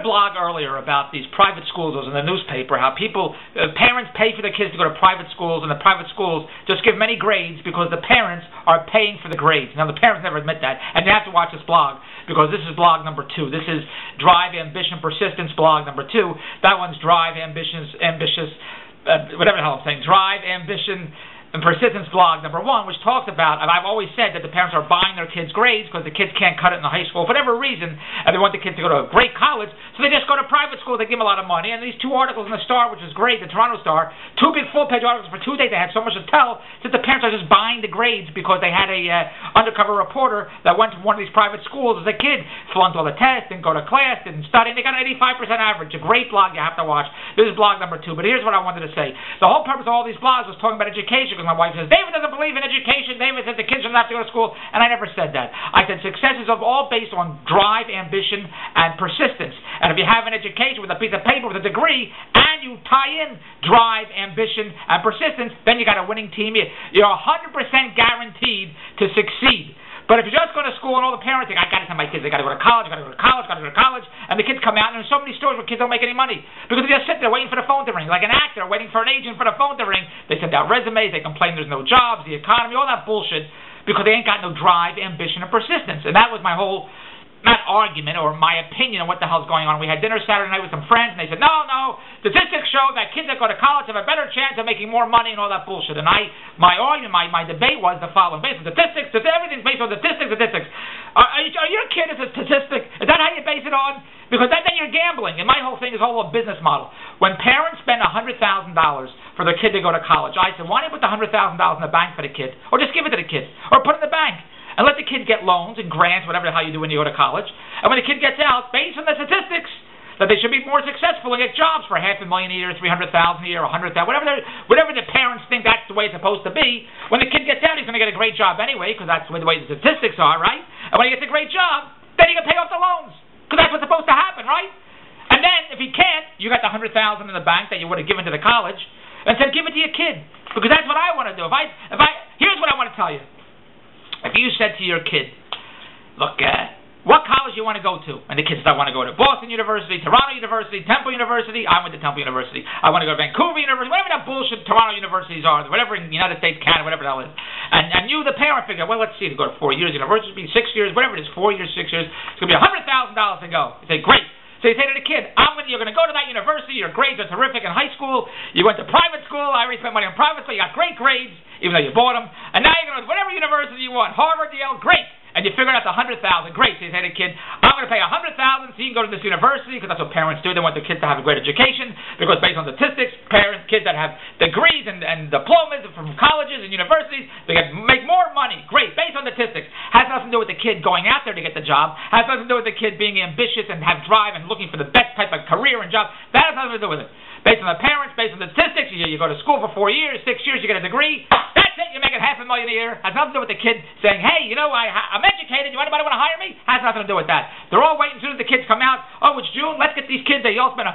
a blog earlier about these private schools. It was in the newspaper, how parents pay for their kids to go to private schools, and the private schools just give many grades because the parents are paying for the grades. Now, the parents never admit that, and you have to watch this blog because this is blog number 2. This is Drive, Ambition, Persistence blog number 2. That one's Drive, whatever the hell I'm saying, Drive, Ambition, and Persistence blog number 1, which talks about, and I've always said that the parents are buying their kids' grades because the kids can't cut it in the high school for whatever reason, and they want the kids to go to a great college, so they just go to private school. They give them a lot of money. And these 2 articles in the Star, which is great, the Toronto Star, 2 big full-page articles for 2 days. They had so much to tell that the parents are just buying the grades because they had a undercover reporter that went to one of these private schools as a kid, flunked all the tests, didn't go to class, didn't study, and they got an 85% average. A great blog you have to watch. This is blog number 2. But here's what I wanted to say. The whole purpose of all these blogs was talking about education, because my wife says, David doesn't believe in education. David said the kids shouldn't have to go to school, and I never said that. I said success is all based on drive, ambition, and persistence. And if you have an education with a piece of paper with a degree, and you tie in drive, ambition, and persistence, then you got a winning team. You're 100% guaranteed to succeed. But if you're just going to school and all the parents think, I got to send my kids, they got to go to college, got to go to college, got to go to college, and the kids come out, and there's so many stories where kids don't make any money because they just sit there waiting for the phone to ring, like an actor waiting for an agent for the phone to ring. They send out resumes, they complain there's no jobs, the economy, all that bullshit, because they ain't got no drive, ambition, and persistence. And that was my whole, not argument, or my opinion on what the hell's going on. We had dinner Saturday night with some friends, and they said, no, statistics show that kids that go to college have a better chance of making more money and all that bullshit. And my argument, my debate was the following: based on statistics, everything's based on statistics. Are your kid is a statistic? Is that how you base it on? Because then you're gambling. And my whole thing is all a business model. When parents spend $100,000 for their kid to go to college, I said, why don't you put the $100,000 in the bank for the kid? Or just give it to the kid. Or put it in the bank. And let the kid get loans and grants, whatever the hell you do when you go to college. And when the kid gets out, based on the statistics, that they should be more successful and get jobs for $500,000 a year, $300,000 a year, $100,000, whatever the parents think that's the way it's supposed to be. When the kid gets out, he's going to get a great job anyway, because that's the way the statistics are, right? And when he gets a great job, then he can pay off the loans, because that's what's supposed to happen, right? And then, if he can't, you got the $100,000 in the bank that you would have given to the college, and said, give it to your kid, because that's what I want to do. Here's what I want to tell you. If you said to your kid, look, what college you want to go to? And the kid says, I want to go to Boston University, Toronto University, Temple University. I went to Temple University. I want to go to Vancouver University, whatever that bullshit Toronto universities are, whatever in the United States, Canada, whatever the hell it is. And you, the parent, figure, well, let's see, to go to 4 years university, 6 years, whatever it is, 4 years, 6 years, it's going to be $100,000 to go. You say, great. So you say to the kid, you're going to go to that university, your grades are terrific in high school, you went to private school, I already spent money on private school, you got great grades, even though you bought them, and now you're going to whatever university you want, Harvard, Yale, great. And you figured out the $100,000, great. So you say to the kid, I'm going to pay $100,000 so you can go to this university, because that's what parents do. They want their kids to have a great education, because based on statistics, kids that have degrees and diplomas from colleges and universities, they make more money. Great. Based on statistics. Has nothing to do with the kid going out there to get the job. Has nothing to do with the kid being ambitious and have drive and looking for the best type of career and job. That has nothing to do with it. Based on the parents, based on the statistics, you go to school for 4 years, 6 years, you get a degree. That's it. You're making $500,000 a year. Has nothing to do with the kid saying, hey, I'm educated. Anybody want to hire me? Has nothing to do with that. They're all waiting as soon as the kids come out. Oh, it's June. Let's get these kids. They all spend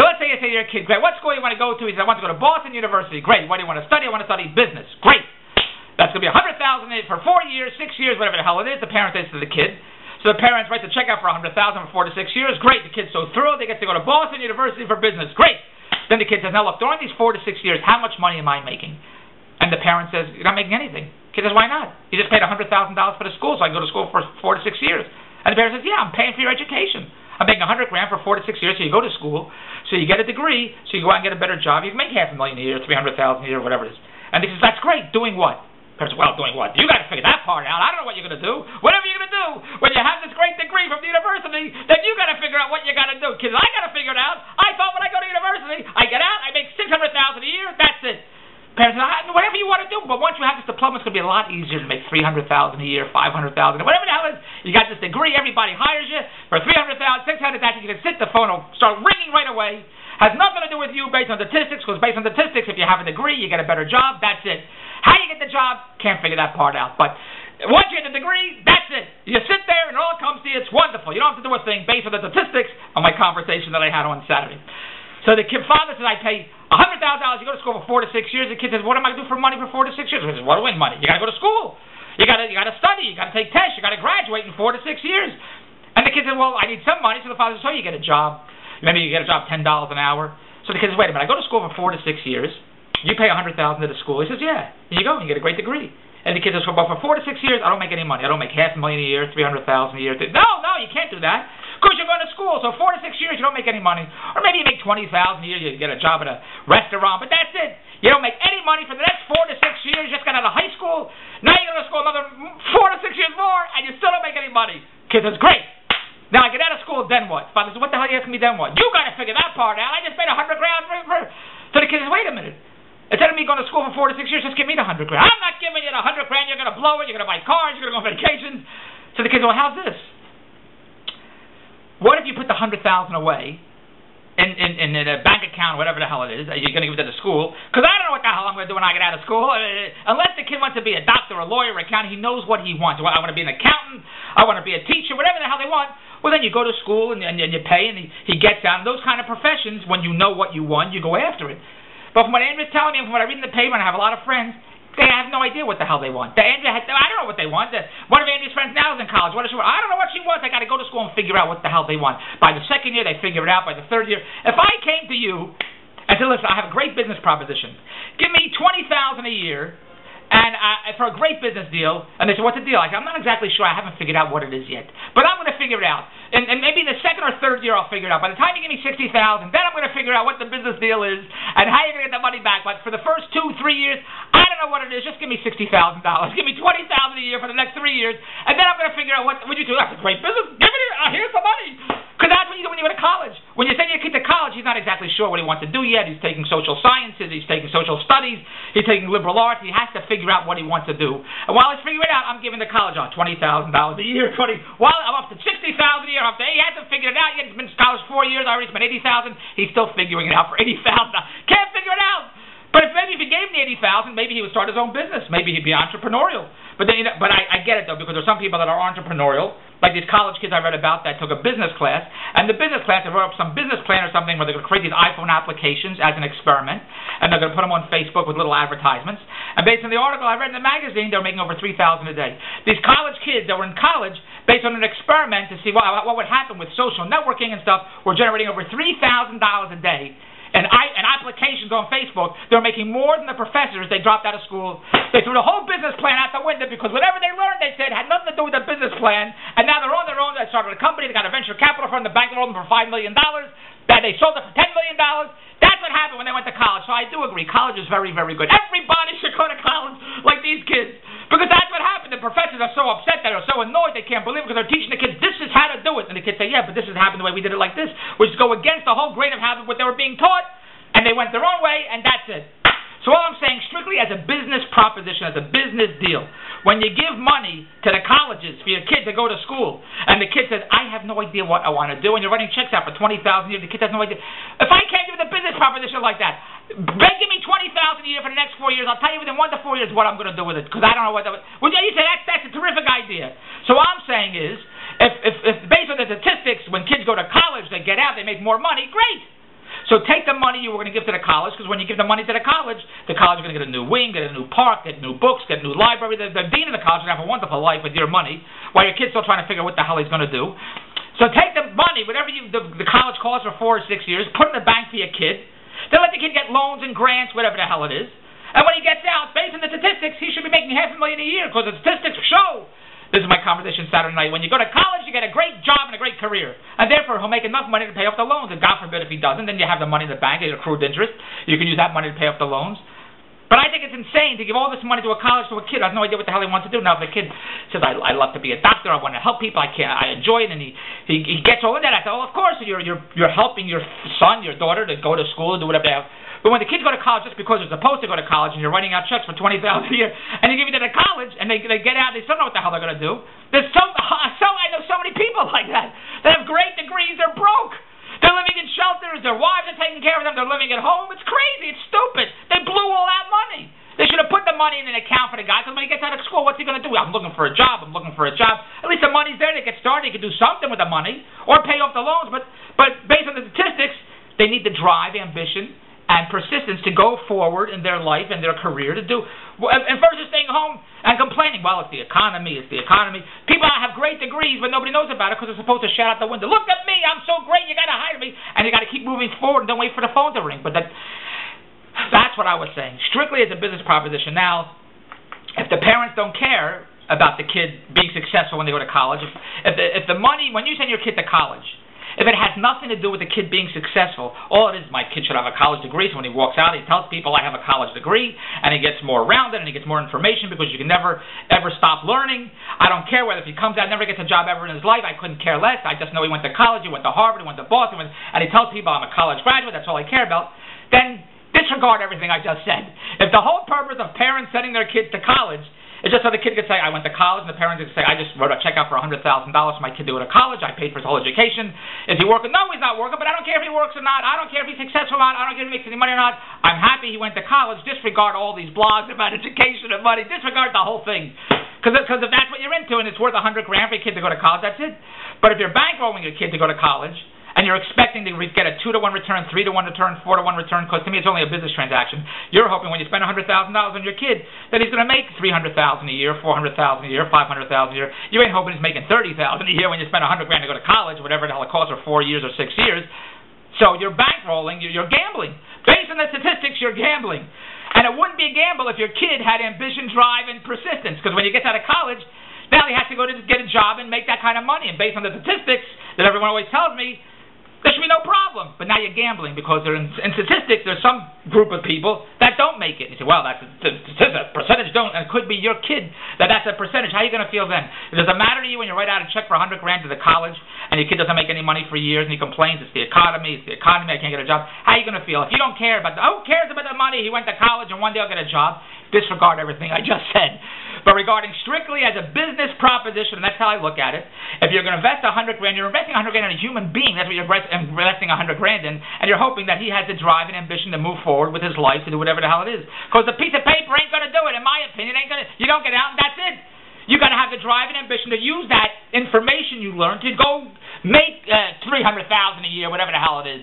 So let's say you say to your kid, great, what school do you want to go to? He says, I want to go to Boston University. Great. What do you want to study? I want to study business. Great. That's going to be $100,000 for 4 years, 6 years, whatever the hell it is. The parent says to the kid. So the parents write the check out for $100,000 for 4 to 6 years. Great. The kid's so thrilled. They get to go to Boston University for business. Great. Then the kid says, now look, during these 4 to 6 years, how much money am I making? And the parent says, you're not making anything. The kid says, why not? You just paid $100,000 for the school, so I can go to school for 4 to 6 years. And the parent says, yeah, I'm paying for your education. I'm paying $100,000 for 4 to 6 years, so you go to school, so you get a degree, so you go out and get a better job. You can make $500,000 a year, $300,000 a year, whatever it is. And he says, that's great. Doing what? Parents say, well, doing what? You got to figure that part out. I don't know what you're going to do. Whatever you're going to do, when you have this great degree from the university, then you got to figure out what you got to do. Kids, I got to figure it out. I thought when I go to university, I get out, I make $600,000 a year, that's it. Parents say, whatever you want to do, but once you have this diploma, it's going to be a lot easier to make $300,000 a year, $500,000, whatever the hell it is. You got this degree, everybody hires you for $300,000, $600,000, you can sit, the phone will start ringing right away. Has nothing to do with you based on statistics, because based on statistics, if you have a degree, you get a better job, that's it. How you get the job, can't figure that part out. But once you get the degree, that's it. You sit there and it all comes to you, it's wonderful. You don't have to do a thing based on the statistics on my conversation that I had on Saturday. So the kid father says, I pay $100,000, you go to school for 4 to 6 years. The kid says, what am I going to do for money for 4 to 6 years? He says, what do I win money? You got to go to school. You got to study. You got to take tests. You got to graduate in 4 to 6 years. And the kid said, well, I need some money. So the father said, so you get a job. Maybe you get a job $10 an hour. So the kid says, wait a minute, I go to school for 4 to 6 years. You pay $100,000 to the school. He says, yeah. Here you go. You get a great degree. And the kid says, well, for 4 to 6 years, I don't make any money. I don't make $500,000 a year, $300,000 a year. No, you can't do that. Because you're going to school. So 4 to 6 years, you don't make any money. Or maybe you make $20,000 a year. You get a job at a restaurant. But that's it. You don't make any money for the next 4 to 6 years. You just got out of high school. Now you go to school another 4 to 6 years more, and you still don't make any money. Kid says, great. Now I get out of school, then what? Father says, what the hell are you asking me, then what? You got to figure that part out. I just paid $100,000 for. So the kid says, wait a minute. Instead of me going to school for 4 to 6 years, just give me the $100,000. I'm not giving you the $100,000. You're going to blow it. You're going to buy cars. You're going to go on vacations. So the kid says, well, how's this? What if you put the $100,000 away in a bank account, whatever the hell it is, you're going to give it to the school? Because I don't know what the hell I'm going to do when I get out of school. Unless the kid wants to be a doctor, a lawyer, an accountant, he knows what he wants. Well, I want to be an accountant. I want to be a teacher, whatever the hell they want. Well, then you go to school and you pay, and he gets out. And those kind of professions, when you know what you want, you go after it. But from what Andrew's telling me, and from what I read in the paper, and I have a lot of friends, they have no idea what the hell they want. I don't know what they want. One of Andrew's friends now is in college. What does she want? I don't know what she wants. I got to go to school and figure out what the hell they want. By the second year, they figure it out. By the third year, if I came to you and said, listen, I have a great business proposition. Give me $20,000 a year. And for a great business deal, and they said, what's the deal? I said, I'm not exactly sure. I haven't figured out what it is yet. But I'm going to figure it out. And maybe in the second or third year, I'll figure it out. By the time you give me $60,000, then I'm going to figure out what the business deal is and how you're going to get the money back. But for the first 2-3 years, I don't know what it is. Just give me $60,000. Give me $20,000 a year for the next 3 years. And then I'm going to figure out what you do. That's a great business. Give me here's the money. Because that's what you do when you go to college. When you send your kid to college, he's not exactly sure what he wants to do yet. He's taking social sciences. He's taking social studies. He's taking liberal arts. He has to figure out what he wants to do. And while he's figuring it out, I'm giving the college $20,000 a year. While I'm up to $60,000 a year. He hasn't figured it out yet. He's been to college 4 years. I already spent $80,000. He's still figuring it out for $80,000. Can't figure it out. But if he gave me $80,000, maybe he would start his own business. Maybe he'd be entrepreneurial. But then, I get it though, because there's some people that are entrepreneurial, like these college kids I read about that took a business class, and the business class, they wrote up some business plan or something where they're going to create these iPhone applications as an experiment, and they're going to put them on Facebook with little advertisements. And based on the article I read in the magazine, they were making over $3,000 a day. These college kids that were in college, based on an experiment to see what would happen with social networking and stuff, were generating over $3,000 a day. And applications on Facebook, they're making more than the professors they dropped out of school. They threw the whole business plan out the window because whatever they learned, they said, had nothing to do with the business plan. And now they're on their own. They started a company. They got a venture capital firm. The bank loaned them for $5 million. That they sold it for $10 million. That's what happened when they went to college. So I do agree. College is very, very good. Everybody should go to college like these kids. Because that's what happened. The professors are so upset. They're so annoyed. They can't believe it because they're teaching the kids, this is how to do it. And the kids say, yeah, but this has happened the way we did it like this. Which is go against the whole grain of habit what they were being taught. And they went their own way, and that's it. So all I'm saying, strictly as a business proposition, as a business deal, when you give money to the colleges for your kid to go to school, and the kid says, I have no idea what I want to do, and you're writing checks out for $20,000 a year, the kid has no idea. If I can't give the business proposition like that, give me $20,000 a year for the next 4 years, I'll tell you within 1 to 4 years what I'm going to do with it, because I don't know what that. Well, you say that's a terrific idea. So what I'm saying is, if based on the statistics, when kids go to college, they get out, they make more money, great. So take the money you were going to give to the college, because when you give the money to the college is going to get a new wing, get a new park, get new books, get a new library. The dean of the college is going to have a wonderful life with your money, while your kid's still trying to figure out what the hell he's going to do. So take the money, whatever the college costs for 4 or 6 years, put it in the bank for your kid. Then let the kid get loans and grants, whatever the hell it is. And when he gets out, based on the statistics, he should be making $500,000 a year, because the statistics show. This is my conversation Saturday night. When you go to college, you get a great job and a great career. And therefore, he'll make enough money to pay off the loans. And God forbid if he doesn't, then you have the money in the bank, it's accrued interest. You can use that money to pay off the loans. But I think it's insane to give all this money to a college to a kid who has no idea what the hell he wants to do. Now, if the kid says, I love to be a doctor, I want to help people, I enjoy it, and he gets all in that, I say, well, of course, you're helping your son, your daughter to go to school and do whatever they have. But when the kids go to college just because they're supposed to go to college and you're writing out checks for $20,000 a year and you give it to the college and they get out, they still know what the hell they're going to do. I know so many people like that have great degrees, they're broke. They're living in shelters, their wives are taking care of them, they're living at home. It's crazy, it's stupid. They blew all that money. They should have put the money in an account for the guy, because when he gets out of school, what's he going to do? I'm looking for a job. At least the money's there to get started. He can do something with the money or pay off the loans. But based on the statistics, they need the drive, ambition, and persistence to go forward in their life and their career to do, and versus staying home and complaining, well, it's the economy. People have great degrees, but nobody knows about it because they're supposed to shout out the window, look at me, I'm so great, you got to hire me, and you got to keep moving forward and don't wait for the phone to ring. But that's what I was saying, strictly as a business proposition. Now, if the parents don't care about the kid being successful when they go to college, if the money, when you send your kid to college, if it has nothing to do with the kid being successful, all it is, my kid should have a college degree, so when he walks out, he tells people, I have a college degree, and he gets more rounded, and he gets more information, because you can never, ever stop learning. I don't care whether if he comes out, never gets a job ever in his life, I couldn't care less. I just know he went to college, he went to Harvard, he went to Boston, and he tells people, I'm a college graduate, that's all I care about. Then disregard everything I just said. If the whole purpose of parents sending their kids to college it's just so the kid could say, I went to college, and the parents could say, I just wrote a check out for $100,000 for my kid to go to college. I paid for his whole education. Is he working? No, he's not working, but I don't care if he works or not. I don't care if he's successful or not. I don't care if he makes any money or not. I'm happy he went to college. Disregard all these blogs about education and money. Disregard the whole thing. Because if that's what you're into and it's worth $100,000 for your kid to go to college, that's it. But if you're bankrolling your kid to go to college, and you're expecting to get a 2-to-1 return, 3-to-1 return, 4-to-1 return, because to me it's only a business transaction. You're hoping when you spend $100,000 on your kid that he's going to make $300,000 a year, $400,000 a year, $500,000 a year. You ain't hoping he's making $30,000 a year when you spend $100,000 to go to college, whatever the hell it costs, or 4 years or 6 years. So you're bankrolling, you're gambling. Based on the statistics, you're gambling. And it wouldn't be a gamble if your kid had ambition, drive, and persistence, because when you get out of college, now he has to go to get a job and make that kind of money. And based on the statistics that everyone always tells me, there should be no problem. But now you're gambling because in statistics, there's some group of people that don't make it. You say, well, that's a percentage don't, and it could be your kid that's a percentage. How are you going to feel then? Does it matter to you when you write out a check for $100,000 to the college and your kid doesn't make any money for years and he complains, it's the economy, I can't get a job? How are you going to feel? If you don't care about who cares about the money? He went to college and one day I'll get a job. Disregard everything I just said. But regarding strictly as a business proposition, and that's how I look at it, if you're going to invest $100,000, you're investing $100,000 in a human being. That's what you're investing $100,000 in, and you're hoping that he has the drive and ambition to move forward with his life to do whatever the hell it is. Because the piece of paper ain't going to do it, in my opinion. You don't get out, and that's it. You got to have the drive and ambition to use that information you learned to go make $300,000 a year, whatever the hell it is.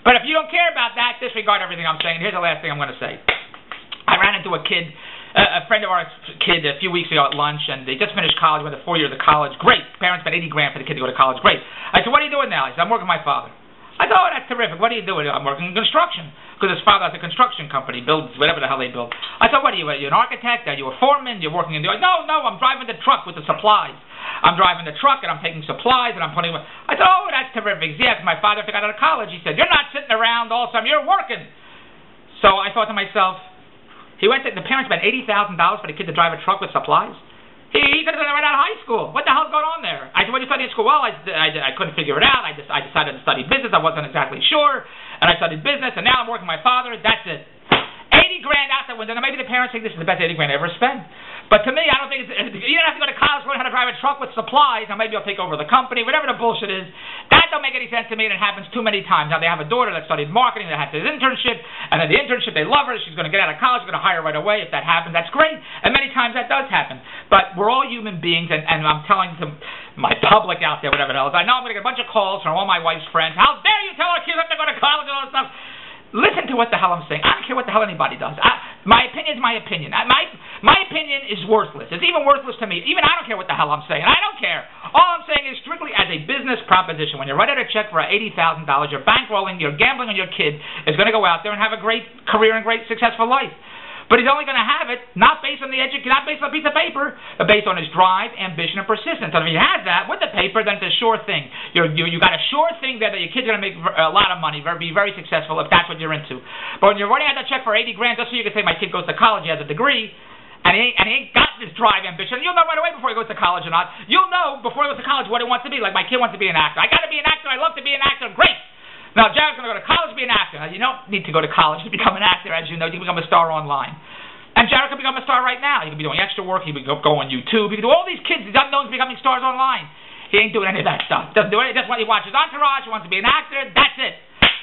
But if you don't care about that, disregard everything I'm saying. Here's the last thing I'm going to say. I ran into a kid. A friend of ours kid a few weeks ago at lunch, and they just finished college, went to 4 years of college. Great. Parents spent $80,000 for the kid to go to college. Great. I said, what are you doing now? He said, I'm working with my father. I said, oh, that's terrific. What are you doing? I'm working in construction. Because his father has a construction company, builds whatever the hell they build. I said, what are you? Are you an architect? Are you a foreman? You're working in the... No, I'm driving the truck with the supplies. I'm driving the truck, and I'm taking supplies, and I'm putting... I said, oh, that's terrific. Yeah, my father got out of college. He said, you're not sitting around all the time. You're working. So I thought to myself, the parents spent $80,000 for the kid to drive a truck with supplies. He could have done it right out of high school. What the hell's going on there? I said, what are you studying in school? Well, I couldn't figure it out. I decided to study business. I wasn't exactly sure. And I studied business, and now I'm working with my father. That's it. $80,000 out the window. Now, maybe the parents think this is the best $80,000 I ever spent. But to me, I don't think you don't have to go to college to learn how to drive a truck with supplies. Now, maybe I'll take over the company, whatever the bullshit is. That don't make any sense to me, and it happens too many times. Now, they have a daughter that studied marketing, that had this internship, and then the internship, they love her. She's going to get out of college, going to hire right away. If that happens, that's great. And many times that does happen. But we're all human beings, and I'm telling my public out there, whatever the hell, I know I'm going to get a bunch of calls from all my wife's friends. How dare you tell our kids have to go to college and all this stuff? Listen to what the hell I'm saying. I don't care what the hell anybody does. My opinion is my opinion. My opinion is worthless. It's even worthless to me. Even I don't care what the hell I'm saying. I don't care. All I'm saying is strictly as a business proposition. When you write out a check for $80,000, you're bankrolling, you're gambling on your kid is going to go out there and have a great career and great successful life. But he's only going to have it not based on not based on a piece of paper, but based on his drive, ambition, and persistence. And if he has that with the paper, then it's a sure thing. You got a sure thing there that your kid's going to make a lot of money, be very successful if that's what you're into. But when you're writing out that check for $80,000, just so you can say my kid goes to college, he has a degree, and he ain't got this drive, ambition, you'll know right away before he goes to college or not. You'll know before he goes to college what he wants to be. Like my kid wants to be an actor. I got to be an actor. I love to be an actor. Great. Now, Jared's going to go to college to be an actor. Now, you don't need to go to college to become an actor, as you know. You can become a star online. And Jared can become a star right now. He can be doing extra work. He can go on YouTube. He can do all these kids, these unknowns becoming stars online. He ain't doing any of that stuff. Doesn't do it. That's why he watches Entourage. He wants to be an actor. That's it.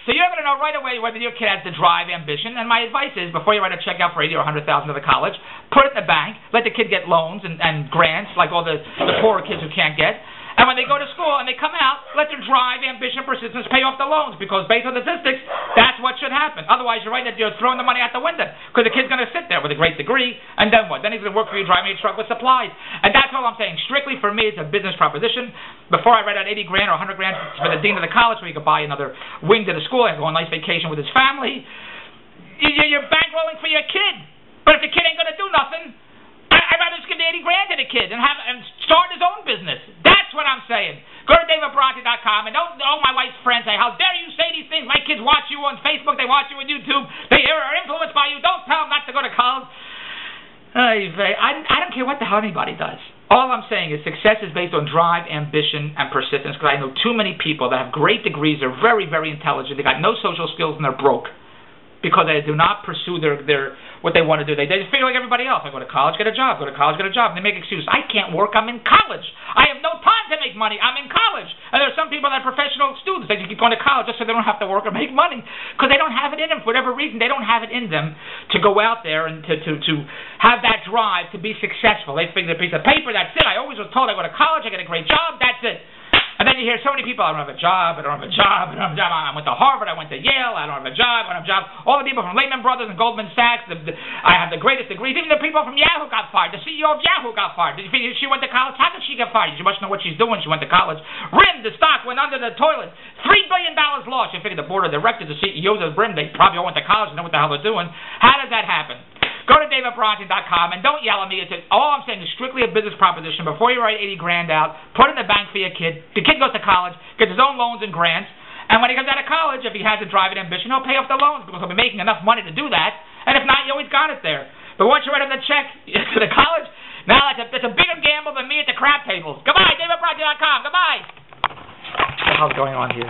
So you're going to know right away whether your kid has the drive, ambition. And my advice is, before you write a check out for $80,000 or $100,000 to the college, put it in the bank. Let the kid get loans and grants like all the poorer kids who can't get. And when they go to school and they come out, let their drive, ambition, persistence pay off the loans. Because based on the statistics, that's That's what should happen. Otherwise, you're throwing the money out the window because the kid's going to sit there with a great degree, and then what? Then he's going to work for you driving a truck with supplies. And that's all I'm saying. Strictly for me, it's a business proposition. Before I write out 80 grand or 100 grand for the dean of the college where he could buy another wing to the school and go on a nice vacation with his family, you're bankrolling for your kid. But if the kid ain't going to do nothing, I'd rather just give the 80 grand to the kid and start his own business. That's what I'm saying. Go to DavidBronte.com and don't all my wife's friends say, how dare you say these things? My kids watch you on Facebook, they watch you on YouTube, they are influenced by you. Don't tell them not to go to college. I don't care what the hell anybody does. All I'm saying is success is based on drive, ambition, and persistence, because I know too many people that have great degrees, they're very, very intelligent, they got no social skills, and they're broke because they do not pursue their what they want to do. They just feel like everybody else. I go to college, get a job. Go to college, get a job. And they make excuses. I can't work. I'm in college. I have no time to make money. I'm in college. And there are some people that are professional students. They just keep going to college just so they don't have to work or make money because they don't have it in them. For whatever reason, they don't have it in them to go out there and to have that drive to be successful. They figure a piece of paper, that's it. I always was told I go to college, I get a great job, that's it. And then you hear so many people, I don't have a job, I don't have a job, I don't have a job. I went to Harvard, I went to Yale, I don't have a job, I don't have a job. All the people from Lehman Brothers and Goldman Sachs, I have the greatest degrees. Even the people from Yahoo got fired. The CEO of Yahoo got fired. She went to college. How did she get fired? You must know what she's doing. She went to college. RIM, the stock went under the toilet. $3 billion lost. You figure the board of directors, the CEOs of RIM, they probably all went to college and know what the hell they're doing. How does that happen? Go to DavidBronte.com and don't yell at me. All I'm saying is strictly a business proposition. Before you write 80 grand out, put it in the bank for your kid. The kid goes to college, gets his own loans and grants, and when he comes out of college, if he has a drive and ambition, he'll pay off the loans because he'll be making enough money to do that. And if not, you always got it there. But once you write him the check to the college, now it's a bigger gamble than me at the crap tables. Goodbye, DavidBronte.com. Goodbye. What the hell's going on here?